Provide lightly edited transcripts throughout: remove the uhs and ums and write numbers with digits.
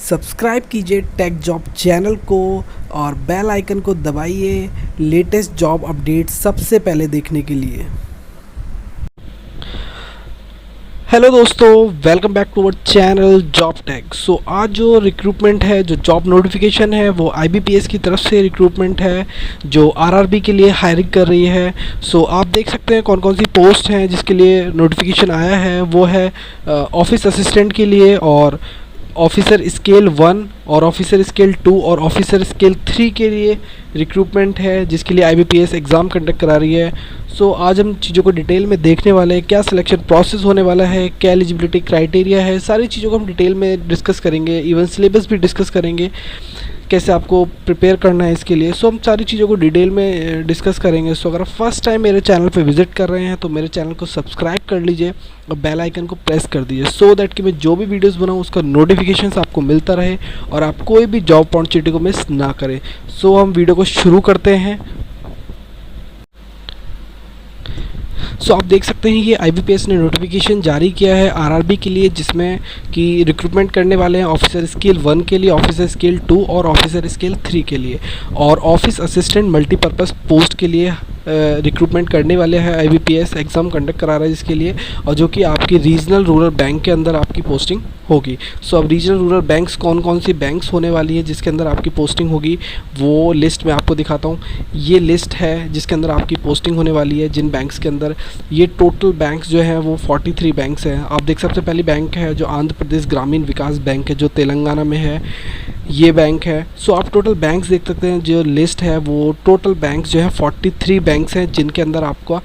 Subscribe कीजिए tech job channel को और बेल आइकन को दबाइए लेटेस्ट जॉब अपडेट सबसे पहले देखने के लिए। हेलो दोस्तों, welcome back to our channel job tech. So आज जो रिक्रूटमेंट है, जो जॉब नोटिफिकेशन है, वो IBPS की तरफ से रिक्रूटमेंट है जो RRB के लिए हायरिंग कर रही है। सो आप देख सकते हैं कौन कौन सी पोस्ट हैं जिसके लिए नोटिफिकेशन आया है। वो है ऑफिस असिस्टेंट के लिए और ऑफिसर स्केल 1 और ऑफिसर स्केल 2 और ऑफिसर स्केल 3 के लिए रिक्रूटमेंट है जिसके लिए IBPS एग्ज़ाम कंडक्ट करा रही है। सो आज हम चीज़ों को डिटेल में देखने वाले हैं, क्या सिलेक्शन प्रोसेस होने वाला है, क्या एलिजिबिलिटी क्राइटेरिया है, सारी चीज़ों को हम डिटेल में डिस्कस करेंगे। इवन सिलेबस भी डिस्कस करेंगे, कैसे आपको प्रिपेयर करना है इसके लिए। सो हम सारी चीज़ों को डिटेल में डिस्कस करेंगे। सो अगर आप फर्स्ट टाइम मेरे चैनल पे विजिट कर रहे हैं तो मेरे चैनल को सब्सक्राइब कर लीजिए और बेल आइकन को प्रेस कर दीजिए सो दैट कि मैं जो भी वीडियोस बनाऊँ उसका नोटिफिकेशंस आपको मिलता रहे और आप कोई भी जॉब अपॉर्चुनिटी को मिस ना करें। सो हम वीडियो को शुरू करते हैं। सो आप देख सकते हैं ये IBPS ने नोटिफिकेशन जारी किया है RRB के लिए, जिसमें कि रिक्रूटमेंट करने वाले हैं ऑफिसर स्केल 1 के लिए, ऑफिसर स्केल 2 और ऑफिसर स्केल 3 के लिए। और ऑफिस असिस्टेंट मल्टीपर्पज़ पोस्ट के लिए रिक्रूटमेंट करने वाले हैं। IBPS एग्ज़ाम कंडक्ट करा रहा है जिसके लिए, और जो कि आपकी रीजनल रूरल बैंक के अंदर आपकी पोस्टिंग होगी। सो अब रीजनल रूरल बैंक्स कौन कौन सी बैंक्स होने वाली है जिसके अंदर आपकी पोस्टिंग होगी वो लिस्ट मैं आपको दिखाता हूँ। ये लिस्ट है जिसके अंदर आपकी पोस्टिंग होने वाली है जिन बैंक्स के अंदर। ये टोटल बैंक्स जो हैं वो 43 बैंक्स हैं। आप देख सबसे पहली बैंक है जो आंध्र प्रदेश ग्रामीण विकास बैंक है जो तेलंगाना में है, ये बैंक है। सो आप टोटल बैंक्स देख सकते हैं, जो लिस्ट है वो टोटल बैंक्स जो है 43 बैंक्स हैं जिनके अंदर आपका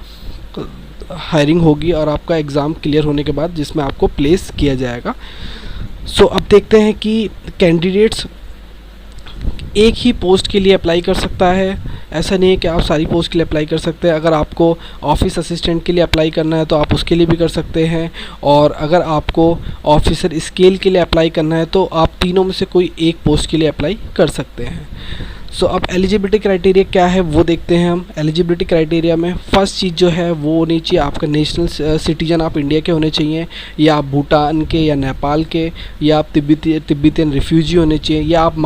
हायरिंग होगी और आपका एग्ज़ाम क्लियर होने के बाद जिसमें आपको प्लेस किया जाएगा। सो अब देखते हैं कि कैंडिडेट्स एक ही पोस्ट के लिए अप्लाई कर सकता है। ऐसा नहीं है कि आप सारी पोस्ट के लिए अप्लाई कर सकते हैं। अगर आपको ऑफिस असिस्टेंट के लिए अप्लाई करना है तो आप उसके लिए भी कर सकते हैं, और अगर आपको ऑफिसर स्केल के लिए अप्लाई करना है तो आप तीनों में से कोई एक पोस्ट के लिए अप्लाई कर सकते हैं। सो अब एलिजिबिलिटी क्राइटेरिया क्या है वो देखते हैं हम। एलिजिबिलिटी क्राइटेरिया में फ़र्स्ट चीज़ जो है वो होनी चाहिए आपका नेशनल सिटीजन, आप इंडिया के होने चाहिए, या आप भूटान के या नेपाल के, या आप तिब्बतियन रिफ्यूजी होने चाहिए, या आप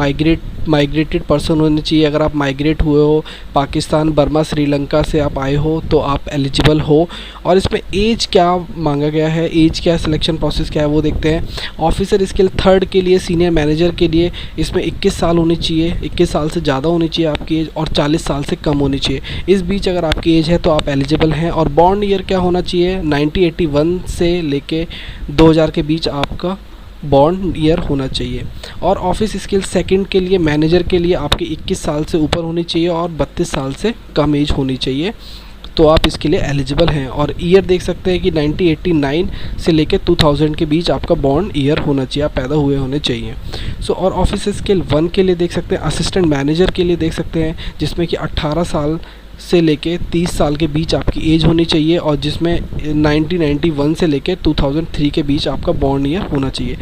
माइग्रेटेड पर्सन होने चाहिए। अगर आप माइग्रेट हुए हो पाकिस्तान, बर्मा, श्रीलंका से आप आए हो तो आप एलिजिबल हो। और इसमें एज क्या मांगा गया है, एज क्या, सिलेक्शन प्रोसेस क्या है वो देखते हैं। ऑफिसर स्केल 3 के लिए, सीनियर मैनेजर के लिए इसमें 21 साल होनी चाहिए, 21 साल से ज़्यादा होनी चाहिए आपकी एज, और 40 साल से कम होनी चाहिए। इस बीच अगर आपकी एज है तो आप एलिजिबल हैं। और बॉर्न ईयर क्या होना चाहिए, 1981 से लेके 2000 के बीच आपका बॉन्ड ईयर होना चाहिए। और ऑफिस स्किल सेकंड के लिए, मैनेजर के लिए आपके 21 साल से ऊपर होनी चाहिए और 32 साल से कम एज होनी चाहिए, तो आप इसके लिए एलिजिबल हैं। और ईयर देख सकते हैं कि 1989 से लेकर 2000 के बीच आपका बॉन्ड ईयर होना चाहिए, आप पैदा हुए होने चाहिए। सो और ऑफिस स्केल 1 के लिए देख सकते हैं, असिस्टेंट मैनेजर के लिए देख सकते हैं, जिसमें कि 18 साल से लेके 30 साल के बीच आपकी एज होनी चाहिए, और जिसमें 1991 से लेके 2003 के बीच आपका बॉन्ड ईयर होना चाहिए।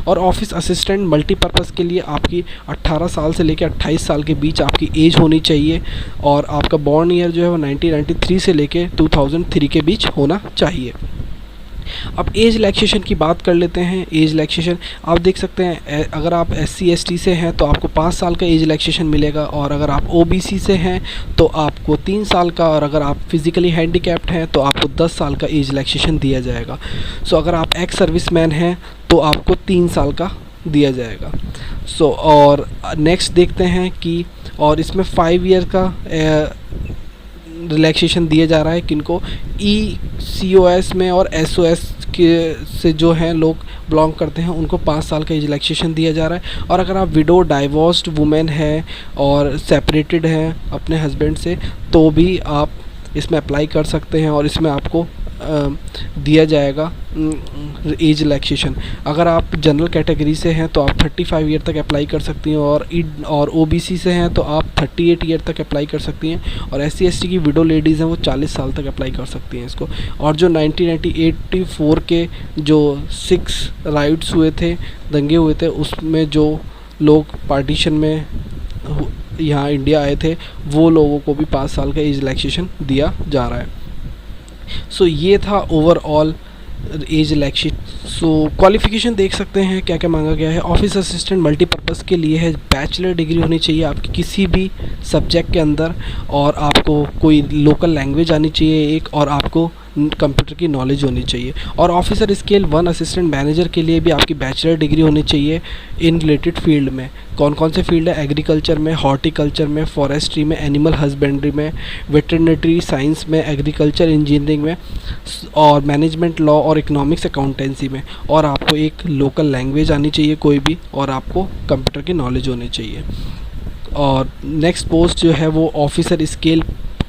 और ऑफिस असिस्टेंट मल्टीपर्पज़ के लिए आपकी 18 साल से लेके 28 साल के बीच आपकी एज होनी चाहिए, और आपका बॉन्ड ईयर जो है वो 1993 से लेके 2003 के बीच होना चाहिए। अब एज रिलैक्सेशन की बात कर लेते हैं। एज रिलैक्सेशन आप देख सकते हैं, अगर आप SC ST से हैं तो आपको 5 साल का एज रिलैक्सेशन मिलेगा, और अगर आप OBC से हैं तो आपको 3 साल का, और अगर आप फिज़िकली हैंडीकैप्ड हैं तो आपको 10 साल का एज रिलैक्सेशन दिया जाएगा। सो अगर आप एक्स सर्विसमैन हैं तो आपको 3 साल का दिया जाएगा। सो और नेक्स्ट देखते हैं कि, और इसमें 5 ईयर का रिलैक्सेशन दिया जा रहा है किनको, ECOS में और SOS के से जो हैं लोग बिलोंग करते हैं उनको 5 साल का एज रिलैक्सेशन दिया जा रहा है। और अगर आप विडो, डाइवोर्स्ड वुमेन हैं और सेपरेटेड हैं अपने हस्बैंड से तो भी आप इसमें अप्लाई कर सकते हैं, और इसमें आपको दिया जाएगा एज रिलैक्सेशन। अगर आप जनरल कैटेगरी से हैं तो आप 35 ईयर तक अप्लाई कर सकती हैं, और OBC से हैं तो आप 38 ईयर तक अप्लाई कर सकती हैं, और SC ST की विडो लेडीज़ हैं वो 40 साल तक अप्लाई कर सकती हैं इसको। और जो 1984 के जो 6 राइट्स हुए थे, दंगे हुए थे, उसमें जो लोग पार्टीशन में यहाँ इंडिया आए थे वो लोगों को भी 5 साल का एज रिलैक्सेशन दिया जा रहा है। सो ये था ओवरऑल एज इलेक्शन। सो क्वालिफ़िकेशन देख सकते हैं क्या क्या मांगा गया है। ऑफिस असिस्टेंट मल्टीपर्पज़ के लिए है, बैचलर डिग्री होनी चाहिए आपकी किसी भी सब्जेक्ट के अंदर, और आपको कोई लोकल लैंग्वेज आनी चाहिए एक, और आपको कंप्यूटर की नॉलेज होनी चाहिए। और ऑफिसर स्केल 1 असिस्टेंट मैनेजर के लिए भी आपकी बैचलर डिग्री होनी चाहिए इन रिलेटेड फील्ड में। कौन कौन से फील्ड है? एग्रीकल्चर में, हॉर्टिकल्चर में, फॉरेस्ट्री में, एनिमल हस्बेंड्री में, वेटरनरी साइंस में, एग्रीकल्चर इंजीनियरिंग में, और मैनेजमेंट लॉ और इकोनॉमिक्स अकाउंटेंसी में। और आपको एक लोकल लैंग्वेज आनी चाहिए कोई भी, और आपको कंप्यूटर की नॉलेज होनी चाहिए। और नेक्स्ट पोस्ट जो है वो ऑफिसर स्केल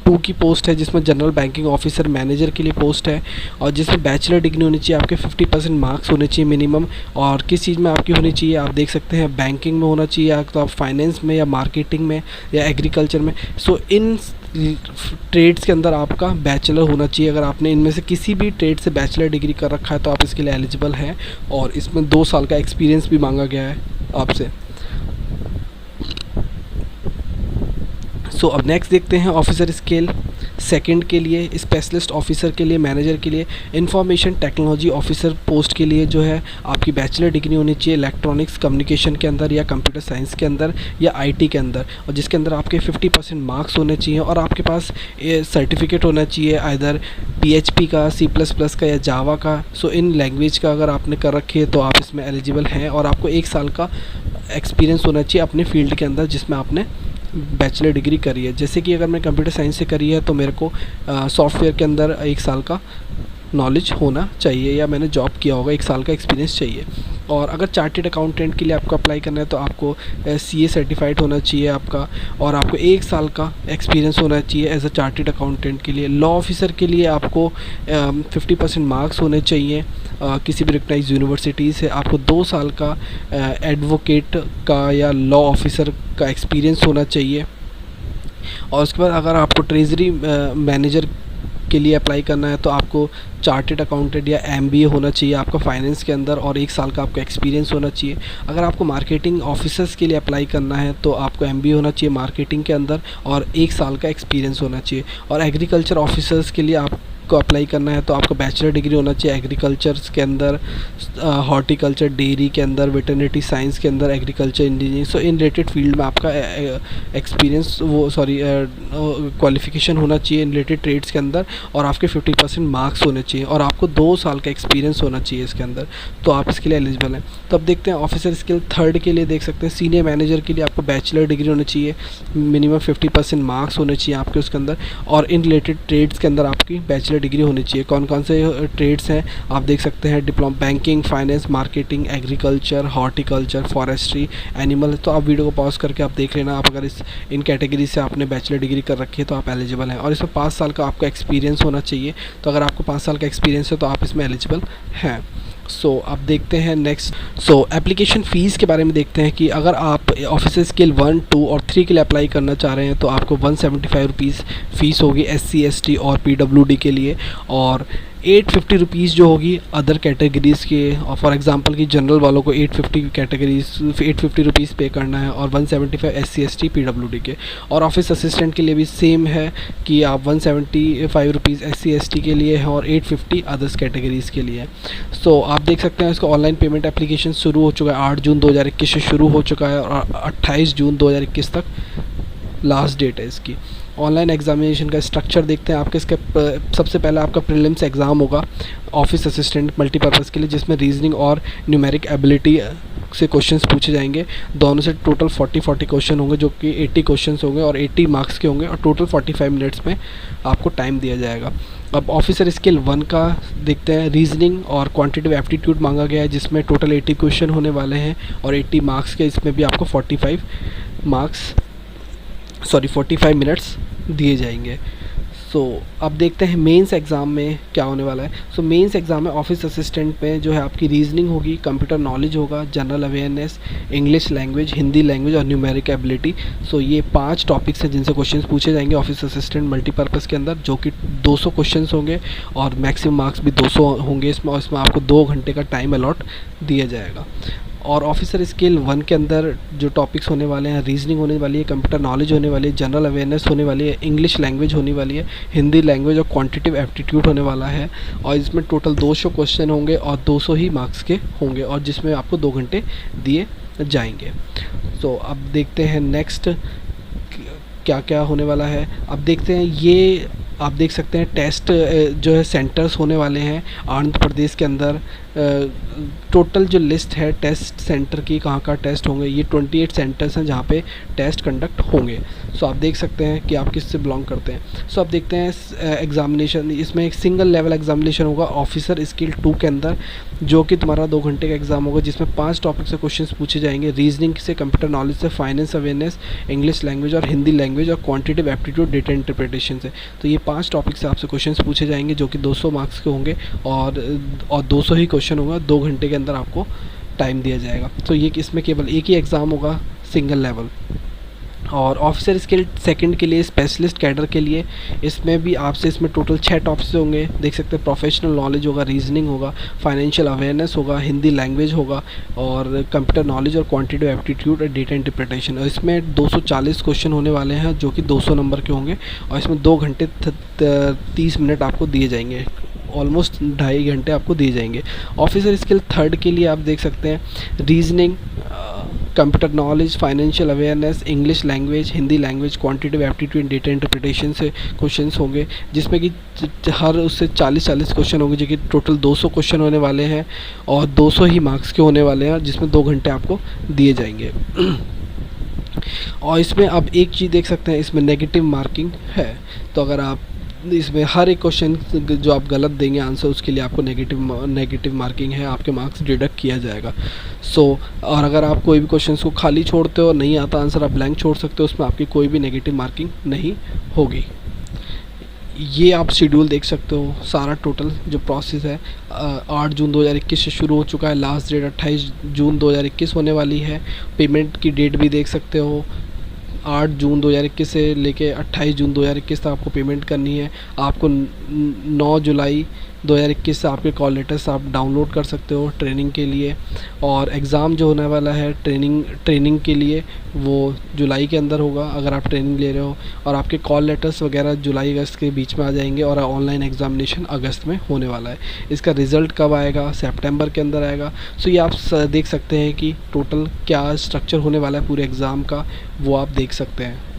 2 की पोस्ट है, जिसमें जनरल बैंकिंग ऑफिसर मैनेजर के लिए पोस्ट है, और जिसमें बैचलर डिग्री होनी चाहिए, आपके 50% मार्क्स होने चाहिए मिनिमम। और किस चीज़ में आपकी होनी चाहिए आप देख सकते हैं, बैंकिंग में होना चाहिए, या तो आप फाइनेंस में, या मार्केटिंग में, या एग्रीकल्चर में। सो इन ट्रेड्स के अंदर आपका बैचलर होना चाहिए। अगर आपने इनमें से किसी भी ट्रेड से बैचलर डिग्री कर रखा है तो आप इसके लिए एलिजिबल हैं, और इसमें 2 साल का एक्सपीरियंस भी मांगा गया है आपसे। सो अब नेक्स्ट देखते हैं ऑफिसर स्केल 2 के लिए, स्पेशलिस्ट ऑफिसर के लिए, मैनेजर के लिए। इंफॉर्मेशन टेक्नोलॉजी ऑफिसर पोस्ट के लिए जो है आपकी बैचलर डिग्री होनी चाहिए इलेक्ट्रॉनिक्स कम्युनिकेशन के अंदर, या कंप्यूटर साइंस के अंदर, या आईटी के अंदर, और जिसके अंदर आपके 50% मार्क्स होने चाहिए, और आपके पास सर्टिफिकेट होना चाहिए आइदर PHP का, C++ का, या जावा का। सो इन लैंग्वेज का अगर आपने कर रखी है तो आप इसमें एलिजिबल हैं, और आपको 1 साल का एक्सपीरियंस होना चाहिए अपने फील्ड के अंदर जिसमें आपने बैचलर डिग्री करी है। जैसे कि अगर मैं कंप्यूटर साइंस से करी है तो मेरे को सॉफ्टवेयर के अंदर 1 साल का नॉलेज होना चाहिए, या मैंने जॉब किया होगा, 1 साल का एक्सपीरियंस चाहिए। और अगर चार्टेड अकाउंटेंट के लिए आपको अप्लाई करना है तो आपको CA सर्टिफाइड होना चाहिए आपका, और आपको 1 साल का एक्सपीरियंस होना चाहिए एज अ चार्टेड अकाउंटेंट के लिए। लॉ ऑफिसर के लिए आपको 50% मार्क्स होने चाहिए किसी भी रिकग्नाइज यूनिवर्सिटी से। आपको 2 साल का एडवोकेट का या लॉ ऑफिसर का एक्सपीरियंस होना चाहिए। और उसके बाद अगर आपको ट्रेजरी मैनेजर के लिए अप्लाई करना है तो आपको चार्टेड अकाउंटेंट या MBA होना चाहिए आपका फाइनेंस के अंदर, और 1 साल का आपका एक्सपीरियंस होना चाहिए। अगर आपको मार्केटिंग ऑफिसर्स के लिए अप्लाई करना है तो आपको MBA होना चाहिए मार्केटिंग के अंदर, और 1 साल का एक्सपीरियंस होना चाहिए। और एग्रीकल्चर ऑफिसर्स के लिए आपको अप्लाई करना है तो आपको बैचलर डिग्री होना चाहिए एग्रीकल्चर के अंदर, हॉर्टिकल्चर, डेयरी के अंदर, वेटरनरी साइंस के अंदर, agriculture engineering. So in related field में आपका एक्सपीरियंस क्वालिफिकेशन होना चाहिए इन रिलेटेड ट्रेड्स के अंदर, और आपके 50% मार्क्स होने चाहिए, और आपको 2 साल का एक्सपीरियंस होना चाहिए इसके अंदर, तो आप इसके लिए एलिजिबल हैं। तो अब देखते हैं ऑफिसर स्किल 3 के लिए। देख सकते हैं सीनियर मैनेजर के लिए आपको बैचलर डिग्री होनी चाहिए, मिनिमम 50% मार्क्स होने चाहिए आपके उसके अंदर, और इन रिलेटेड ट्रेड्स के अंदर आपकी बैचलर डिग्री होनी चाहिए। कौन कौन से ट्रेड्स हैं आप देख सकते हैं, diploma banking, finance, marketing, agriculture, horticulture, forestry, animal. तो आप वीडियो को पॉज करके आप देख लेना, आप अगर इन कैटेगरी से आपने बैचलर डिग्री कर रखी है तो आप एलिजिबल हैं। और इसमें 5 साल का आपका एक्सपीरियंस होना चाहिए, तो अगर आपको 5 साल का एक्सपीरियंस है तो आप इसमें एलिजिबल हैं। सो अब देखते हैं नेक्स्ट। सो एप्लीकेशन फ़ीस के बारे में देखते हैं कि अगर आप ऑफिसर स्किल 1, 2 और 3 के लिए अप्लाई करना चाह रहे हैं तो आपको 175 रुपीज़ फ़ीस होगी SC, ST और PWD के लिए, और 850 रुपीज़ जो होगी अदर कैटेगरीज़ के। और फॉर एग्जांपल कि जनरल वालों को 850 रुपीज़ पे करना है, और 175 SC, ST, PWD के। और ऑफिस असिस्टेंट के लिए भी सेम है कि आप 175 रुपीज़ SC, ST के लिए है, और 850 अदर्स कैटेगरीज़ के लिए। सो आप देख सकते हैं इसका ऑनलाइन पेमेंट एप्लीकेशन शुरू हो चुका है, 8 जून 2021 से शुरू हो चुका है, और 28 जून 2021 तक लास्ट डेट है इसकी। ऑनलाइन एग्जामिनेशन का स्ट्रक्चर देखते हैं आपके। इसका सबसे पहले आपका प्रीलिम्स एग्ज़ाम होगा ऑफिस असिस्टेंट मल्टीपर्पज़ के लिए, जिसमें रीजनिंग और न्यूमेरिक एबिलिटी से क्वेश्चंस पूछे जाएंगे। दोनों से टोटल 40 क्वेश्चन होंगे, जो कि 80 क्वेश्चंस होंगे और 80 मार्क्स के होंगे, और टोटल 45 मिनट्स में आपको टाइम दिया जाएगा। अब ऑफिसर स्किल 1 का देखते हैं। रीजनिंग और क्वांटिटेटिव एप्टीट्यूड मांगा गया है, जिसमें टोटल 80 क्वेश्चन होने वाले हैं और 80 मार्क्स के। इसमें भी आपको 45 मिनट्स दिए जाएंगे। सो अब देखते हैं मेंस एग्ज़ाम में क्या होने वाला है। सो मेंस एग्ज़ाम में ऑफिस असिस्टेंट में जो है आपकी रीजनिंग होगी, कंप्यूटर नॉलेज होगा, general awareness, English language, Hindi language और न्यूमेरिक एबिलिटी। सो ये 5 टॉपिक्स हैं जिनसे क्वेश्चंस पूछे जाएंगे ऑफिस असिस्टेंट मल्टीपर्पज़ के अंदर, जो कि 200 क्वेश्चंस होंगे और मैक्सिमम मार्क्स भी 200 होंगे इसमें, और इसमें आपको 2 घंटे का टाइम अलॉट दिया जाएगा। और ऑफिसर स्केल 1 के अंदर जो टॉपिक्स होने वाले हैं, रीजनिंग होने वाली है, कंप्यूटर नॉलेज होने वाली है, जनरल अवेयरनेस होने वाली है, इंग्लिश लैंग्वेज होने वाली है, हिंदी लैंग्वेज और क्वांटिटेटिव एप्टीट्यूड होने वाला है। और इसमें टोटल 200 क्वेश्चन होंगे और 200 ही मार्क्स के होंगे, और जिसमें आपको 2 घंटे दिए जाएंगे। तो अब देखते हैं नेक्स्ट क्या क्या होने वाला है। अब देखते हैं, ये आप देख सकते हैं टेस्ट जो है सेंटर्स होने वाले हैं आंध्र प्रदेश के अंदर। टोटल जो लिस्ट है टेस्ट सेंटर की, कहाँ कहाँ टेस्ट होंगे, ये 28 सेंटर्स हैं जहाँ पे टेस्ट कंडक्ट होंगे। सो आप देख सकते हैं कि आप किससे बिलोंग करते हैं। सो आप देखते हैं एग्ज़ामिनेशन, इसमें एक सिंगल लेवल एग्जामिनेशन होगा ऑफिसर स्किल 2 के अंदर, जो कि तुम्हारा 2 घंटे का एग्ज़ाम होगा, जिसमें 5 टॉपिक से क्वेश्चंस पूछे जाएंगे, रीजनिंग से, कंप्यूटर नॉलेज से, फाइनेंस अवेयरनेस, इंग्लिश लैंग्वेज और हिंदी लैंग्वेज और क्वांटिटेटिव एप्टीट्यूड, डेटा इंटरप्रिटेशन से। तो ये 5 टॉपिक से आपसे क्वेश्चंस पूछे जाएंगे जो कि 200 मार्क्स के होंगे, और 200 ही क्वेश्चन होगा, 2 घंटे के अंदर आपको टाइम दिया जाएगा। तो ये इसमें केवल एक ही एग्ज़ाम होगा सिंगल लेवल। और ऑफिसर स्किल 2 के लिए, स्पेशलिस्ट कैडर के लिए, इसमें भी आपसे इसमें टोटल 6 टॉपिक्स होंगे, देख सकते हैं। प्रोफेशनल नॉलेज होगा, रीजनिंग होगा, फाइनेंशियल अवेयरनेस होगा, हिंदी लैंग्वेज होगा, और कंप्यूटर नॉलेज और क्वांटिटेटिव एप्टीट्यूड और डेटा इंटरप्रिटेशन। और इसमें 240 क्वेश्चन होने वाले हैं जो कि 200 नंबर के होंगे, और इसमें 2 घंटे 30 मिनट आपको दिए जाएंगे, ऑलमोस्ट 2.5 घंटे आपको दिए जाएंगे। ऑफिसर स्किल 3 के लिए आप देख सकते हैं reasoning, computer knowledge, financial awareness, English language, Hindi language, quantitative aptitude, data interpretation से क्वेश्चंस होंगे, जिसमें कि हर उससे 40 क्वेश्चन होंगे, जो कि टोटल 200 क्वेश्चन होने वाले हैं, और 200 ही मार्क्स के होने वाले हैं, जिसमें 2 घंटे आपको दिए जाएंगे। और इसमें आप एक चीज़ देख सकते हैं, इसमें नेगेटिव मार्किंग है। तो अगर आप इसमें हर एक क्वेश्चन जो आप गलत देंगे आंसर, उसके लिए आपको नेगेटिव मार्किंग है, आपके मार्क्स डिडक्ट किया जाएगा। और अगर आप कोई भी क्वेश्चन को खाली छोड़ते हो, नहीं आता आंसर, आप ब्लैंक छोड़ सकते हो, उसमें आपकी कोई भी नेगेटिव मार्किंग नहीं होगी। ये आप शेड्यूल देख सकते हो, सारा टोटल जो प्रोसेस है 8 जून 2021 से शुरू हो चुका है, लास्ट डेट 28 जून 2021 होने वाली है। पेमेंट की डेट भी देख सकते हो, 8 जून 2021 से लेके 28 जून 2021 तक आपको पेमेंट करनी है। आपको 9 जुलाई 2021 से आपके कॉल लेटर्स आप डाउनलोड कर सकते हो ट्रेनिंग के लिए। और एग्ज़ाम जो होने वाला है ट्रेनिंग के लिए, वो जुलाई के अंदर होगा अगर आप ट्रेनिंग ले रहे हो, और आपके कॉल लेटर्स वगैरह जुलाई अगस्त के बीच में आ जाएंगे, और ऑनलाइन एग्ज़ामिनेशन अगस्त में होने वाला है। इसका रिज़ल्ट कब आएगा? सितंबर के अंदर आएगा। सो ये आप देख सकते हैं कि टोटल क्या स्ट्रक्चर होने वाला है पूरे एग्ज़ाम का, वो आप देख सकते हैं।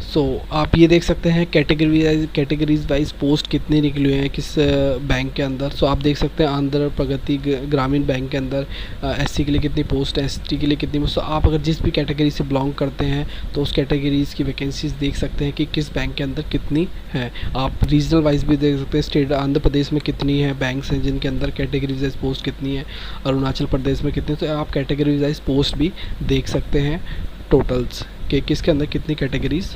सो आप ये देख सकते हैं कैटेगरीज वाइज पोस्ट कितनी निकली हुई हैं किस बैंक के अंदर। सो आप देख सकते हैं आंध्र प्रगति ग्रामीण बैंक के अंदर एससी के लिए कितनी पोस्ट है, एसटी के लिए कितनी पोस्ट। आप अगर जिस भी कैटेगरी से बिलोंग करते हैं तो उस कैटेगरीज़ की वैकेंसीज देख सकते हैं कि किस बैंक के अंदर कितनी है। आप रीजनल वाइज भी देख सकते हैं, स्टेट आंध्र प्रदेश में कितनी है बैंक्स हैं जिनके अंदर कैटेगरीज वाइज पोस्ट कितनी है, अरुणाचल प्रदेश में कितनी। तो आप कैटेगरी वाइज पोस्ट भी देख सकते हैं टोटल्स कि किसके अंदर कितनी कैटेगरीज़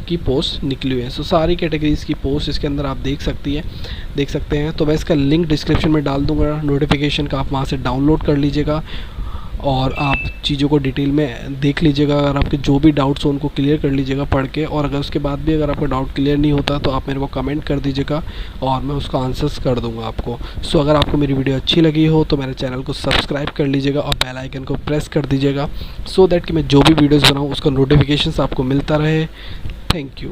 की पोस्ट निकली हुई है। सो सारी कैटेगरीज़ की पोस्ट इसके अंदर आप देख सकते हैं। तो मैं इसका लिंक डिस्क्रिप्शन में डाल दूंगा नोटिफिकेशन का, आप वहाँ से डाउनलोड कर लीजिएगा और आप चीज़ों को डिटेल में देख लीजिएगा। अगर आपके जो भी डाउट्स हो उनको क्लियर कर लीजिएगा पढ़ के, और अगर उसके बाद भी अगर आपका डाउट क्लियर नहीं होता तो आप मेरे को कमेंट कर दीजिएगा और मैं उसका आंसर्स कर दूंगा आपको। सो अगर आपको मेरी वीडियो अच्छी लगी हो तो मेरे चैनल को सब्सक्राइब कर लीजिएगा और बेल आइकन को प्रेस कर दीजिएगा, सो दैट कि मैं जो भी वीडियोज़ बनाऊँ उसका नोटिफिकेशन आपको मिलता रहे। Thank you.